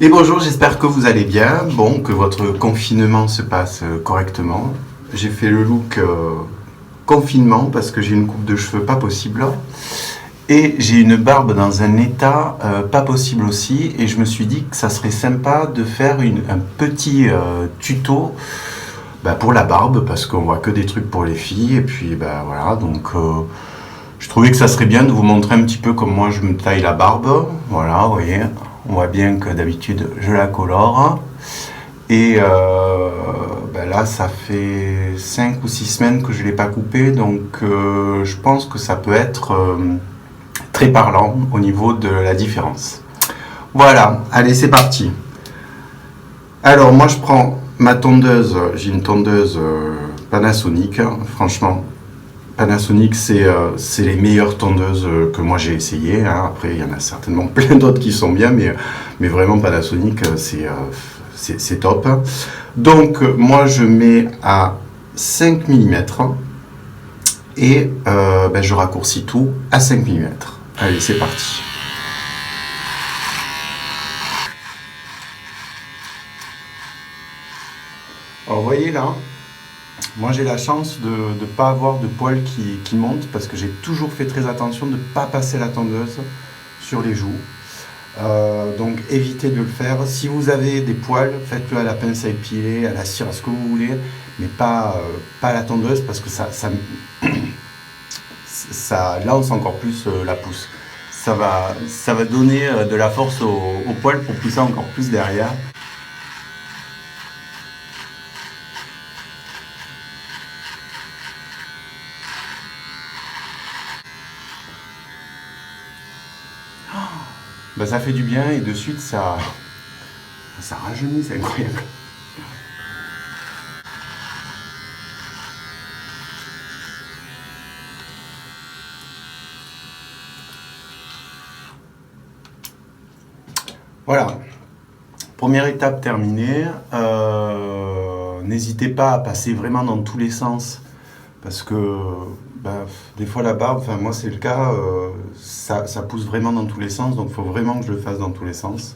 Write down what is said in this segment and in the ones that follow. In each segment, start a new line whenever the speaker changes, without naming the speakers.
Et bonjour, j'espère que vous allez bien, bon, que votre confinement se passe correctement. J'ai fait le look confinement parce que j'ai une coupe de cheveux pas possible et j'ai une barbe dans un état pas possible aussi, et je me suis dit que ça serait sympa de faire un petit tuto pour la barbe parce qu'on voit que des trucs pour les filles, et puis voilà, donc je trouvais que ça serait bien de vous montrer un petit peu comme moi je me taille la barbe. Voilà, vous voyez, on voit bien que d'habitude je la colore. Et là, ça fait 5 ou 6 semaines que je ne l'ai pas coupée, donc je pense que ça peut être très parlant au niveau de la différence. Voilà, allez, c'est parti. Alors, moi, je prends ma tondeuse, j'ai une tondeuse Panasonic, franchement. Panasonic, c'est les meilleures tondeuses que moi j'ai essayées. Après, il y en a certainement plein d'autres qui sont bien, mais vraiment Panasonic, c'est top. Donc, moi, je mets à 5 mm et je raccourcis tout à 5 mm. Allez, c'est parti. Alors, vous voyez là, moi j'ai la chance de ne pas avoir de poils qui montent parce que j'ai toujours fait très attention de ne pas passer la tondeuse sur les joues. Donc évitez de le faire. Si vous avez des poils, faites-le à la pince à épiler, à la cire, à ce que vous voulez, mais pas à la tondeuse parce que ça lance encore plus la pousse. Ça va donner de la force aux poils pour pousser encore plus derrière. Ça fait du bien et de suite ça rajeunit, c'est incroyable. Voilà, première étape terminée. N'hésitez pas à passer vraiment dans tous les sens parce que des fois la barbe, enfin moi c'est le cas, ça pousse vraiment dans tous les sens, donc il faut vraiment que je le fasse dans tous les sens.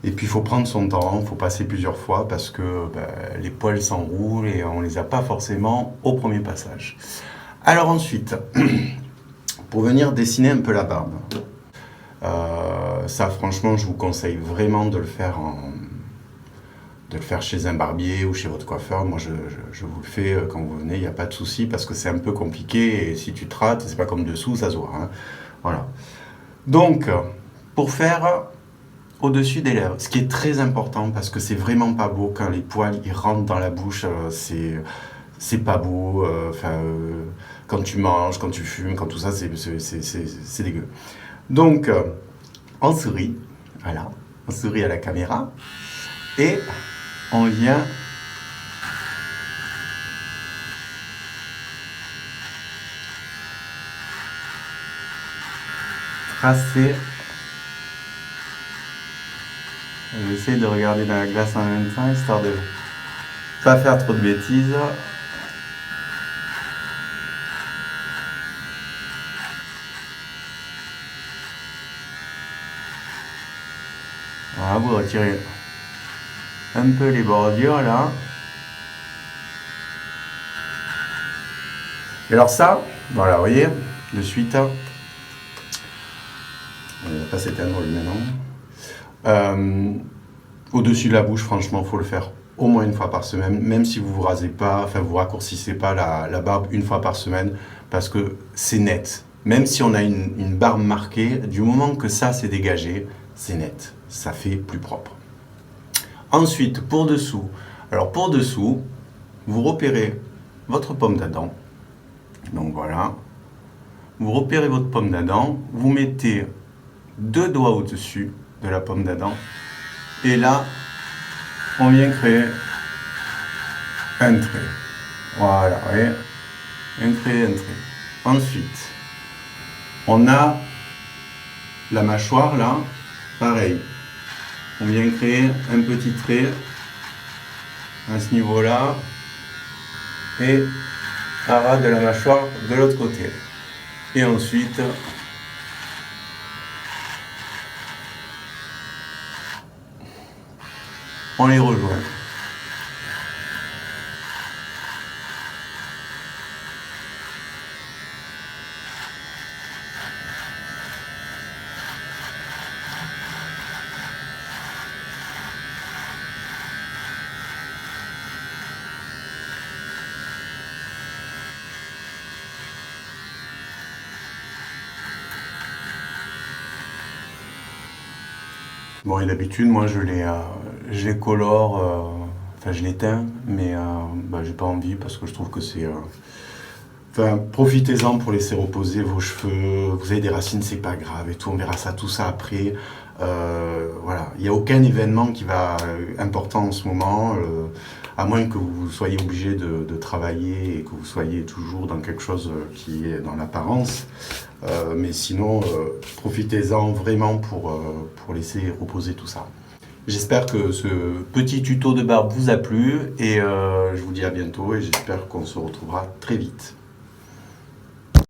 Et puis il faut prendre son temps, il faut passer plusieurs fois parce que les poils s'enroulent et on les a pas forcément au premier passage. Alors ensuite, pour venir dessiner un peu la barbe, ça franchement je vous conseille vraiment de le faire chez un barbier ou chez votre coiffeur. Moi je vous le fais quand vous venez, il n'y a pas de souci parce que c'est un peu compliqué et si tu te rates, c'est pas comme dessous, ça se voit. Voilà. Donc pour faire au-dessus des lèvres, ce qui est très important parce que c'est vraiment pas beau quand les poils ils rentrent dans la bouche, c'est pas beau. Quand tu manges, quand tu fumes, quand tout ça, c'est dégueu. Donc on sourit, voilà, on sourit à la caméra et on vient tracer. J'essaie de regarder dans la glace en même temps, histoire de pas faire trop de bêtises. Voilà, vous retirez un peu les bordures là. Et alors ça, voilà, vous voyez, de suite. On va pas s'éteindre lui maintenant. Au-dessus de la bouche, franchement, il faut le faire au moins une fois par semaine, même si vous vous rasez pas, enfin vous raccourcissez pas la barbe une fois par semaine, parce que c'est net. Même si on a une barbe marquée, du moment que ça s'est dégagé, c'est net. Ça fait plus propre. Ensuite, pour dessous. Alors pour dessous, vous repérez votre pomme d'Adam. Donc voilà. Vous repérez votre pomme d'Adam, vous mettez 2 doigts au-dessus de la pomme d'Adam. Et là, on vient créer un trait. Voilà, vous voyez, un trait. Ensuite, on a la mâchoire là, pareil. On vient créer un petit trait à ce niveau-là et à ras de la mâchoire de l'autre côté. Et ensuite, On les rejoint. Bon, et d'habitude, moi, je les colore, enfin, je les teins, mais bah, j'ai pas envie parce que je trouve que c'est. Enfin, profitez-en pour laisser reposer vos cheveux. Vous avez des racines, c'est pas grave et tout. On verra ça, tout ça après. Voilà, il n'y a aucun événement qui va important en ce moment, à moins que vous soyez obligé de travailler et que vous soyez toujours dans quelque chose qui est dans l'apparence. Mais sinon, profitez-en vraiment pour laisser reposer tout ça. J'espère que ce petit tuto de barbe vous a plu et je vous dis à bientôt et j'espère qu'on se retrouvera très vite.